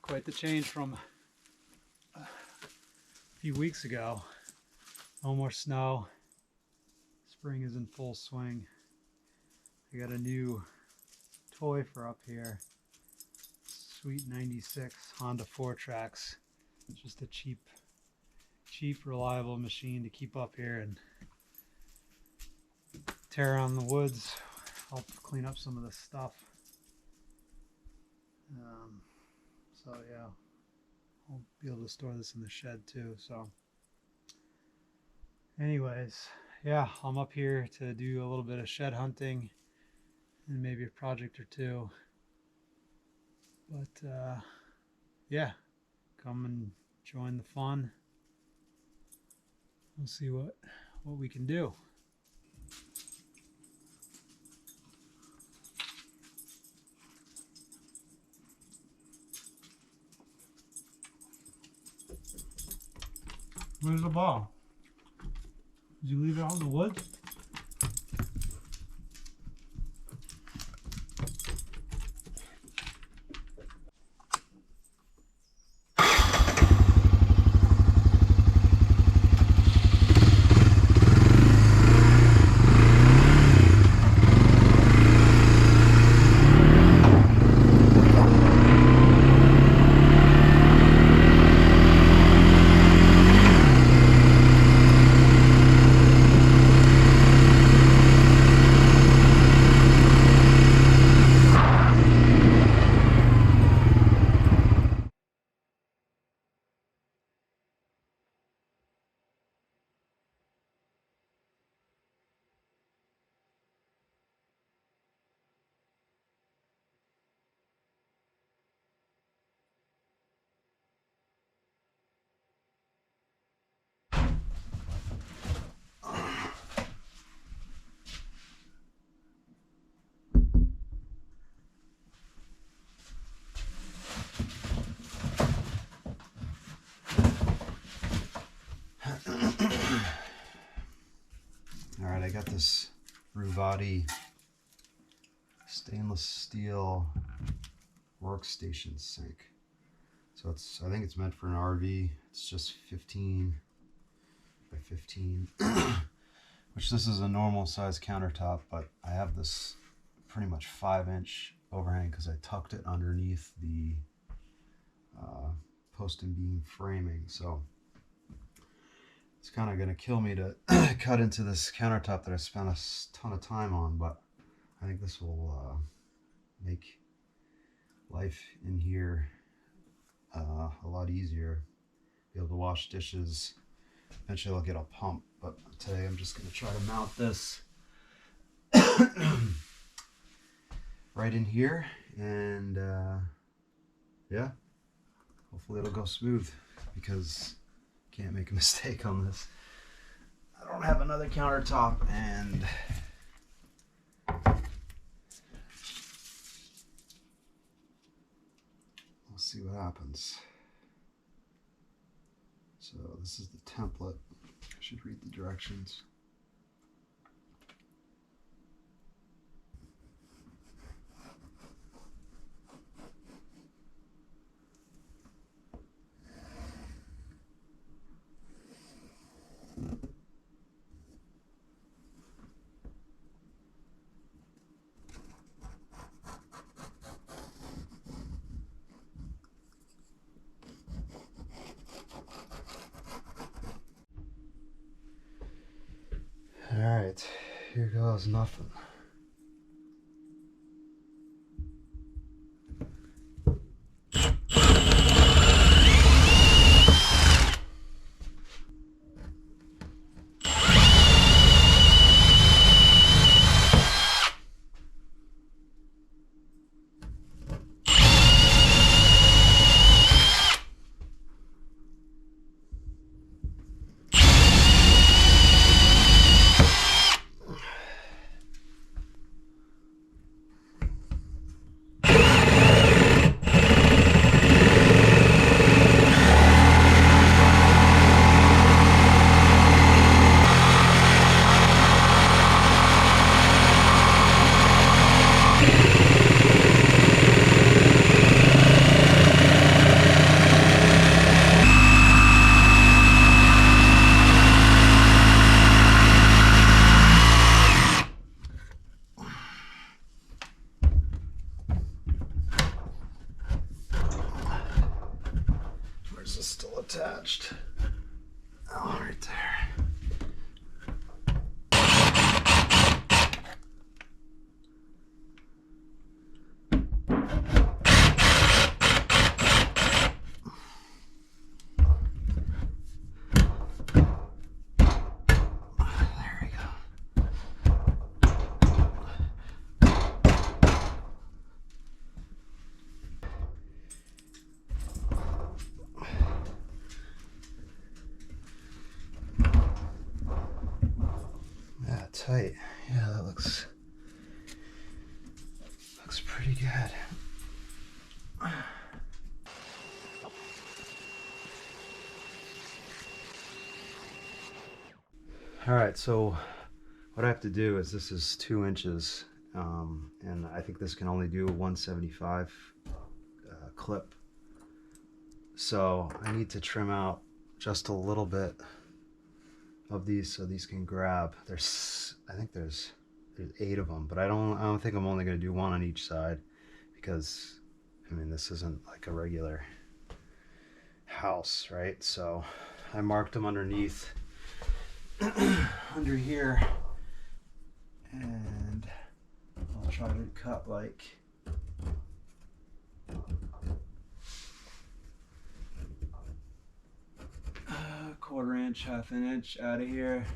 Quite the change from a few weeks ago. No more snow. Spring is in full swing. I got a new toy for up here. Sweet 96 Honda 4-Trax. It's just a cheap, reliable machine to keep up here and tear around the woods, help clean up some of this stuff. So yeah, I'll be able to store this in the shed too. So anyways, yeah, I'm up here to do a little bit of shed hunting and maybe a project or two. But yeah, come and join the fun. We'll see what we can do. Where's the ball? Did you leave it out in the woods? Alright, I got this Ruvati stainless steel workstation sink. So I think it's meant for an RV. It's just 15 by 15, which this is a normal size countertop, but I have this pretty much 5-inch overhang because I tucked it underneath the post and beam framing. So it's kind of going to kill me to cut into this countertop that I spent a ton of time on, but I think this will make life in here a lot easier. Be able to wash dishes. Eventually I'll get a pump, but today I'm just going to try to mount this right in here, and yeah, hopefully it'll go smooth because can't make a mistake on this. I don't have another countertop, and we'll see what happens. So this is the template. I should read the directions. Alright, here goes nothing. attached. Oh, right there. Tight. Yeah, that looks pretty good. All right, so what I have to do is, this is 2 inches, and I think this can only do a 175 clip. So I need to trim out just a little bit of these so these can grab. I think there's 8 of them, but I don't think I'm only going to do 1 on each side, because I mean, this isn't like a regular house, right? So I marked them underneath under here, and I'll try to cut like a 1/4 inch, 1/2 inch out of here.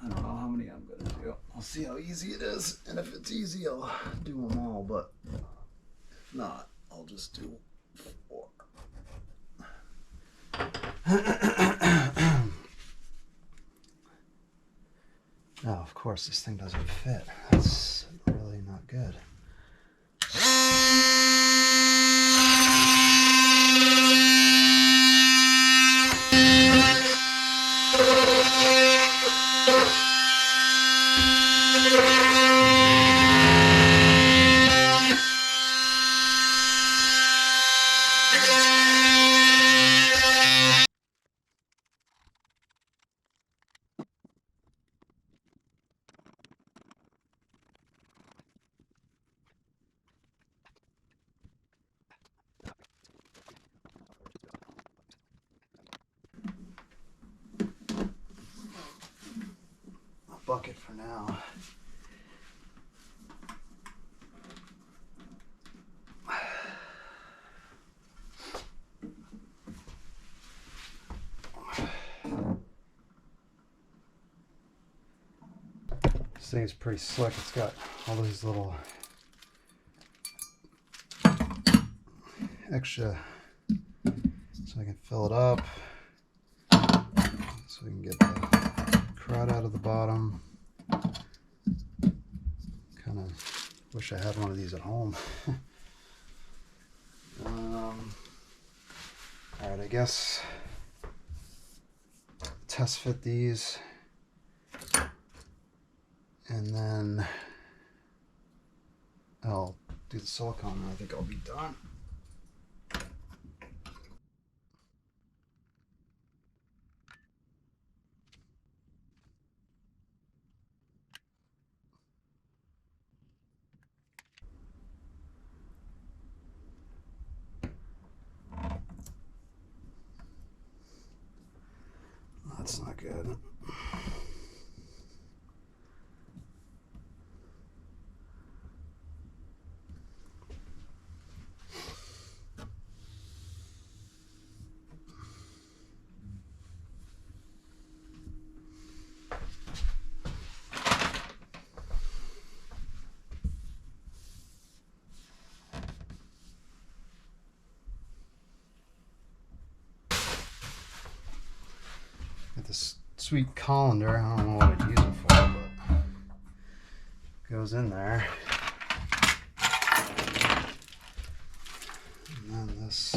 I don't know how many I'm gonna do. I'll see how easy it is, and if it's easy, I'll do them all, but if not, I'll just do 4. Oh, of course, this thing doesn't fit. That's really not good. Bucket for now. This thing is pretty slick. It's got all these little extra, so I can fill it up, so we can get the crud out of the bottom. Kind of wish I had one of these at home. Alright, I guess test fit these, and then I'll do the silicone, and I think I'll be done. That's not good. Got this sweet colander. I don't know what I'd use it for, but it goes in there. And then this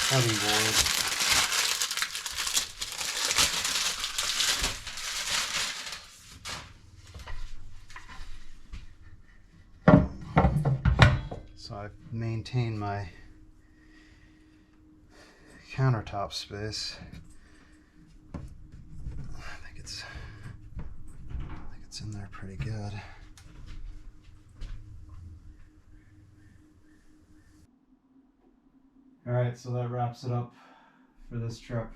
cutting board. So I've maintained my countertop space. I think it's Gets in there pretty good. All right, so that wraps it up for this trip.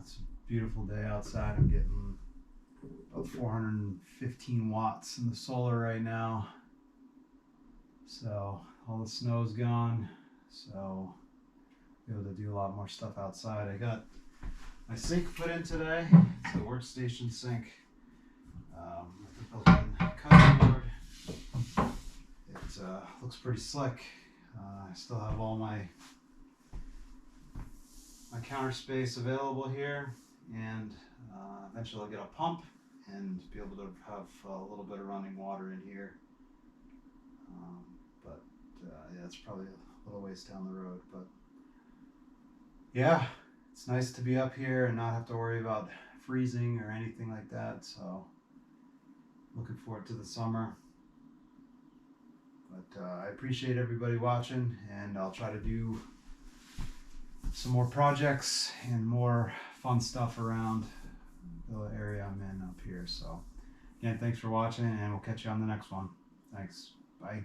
It's a beautiful day outside. I'm getting about 415 watts in the solar right now. So all the snow's gone. So I'll be able to do a lot more stuff outside. I got my sink put in today. It's a workstation sink. Cutting board. It looks pretty slick. I still have all my counter space available here, and eventually I'll get a pump and be able to have a little bit of running water in here. Yeah, it's probably a little ways down the road, but yeah, it's nice to be up here and not have to worry about freezing or anything like that. So looking forward to the summer. But I appreciate everybody watching, and I'll try to do some more projects and more fun stuff around the area I'm in up here. So again, thanks for watching, and we'll catch you on the next one. Thanks. Bye.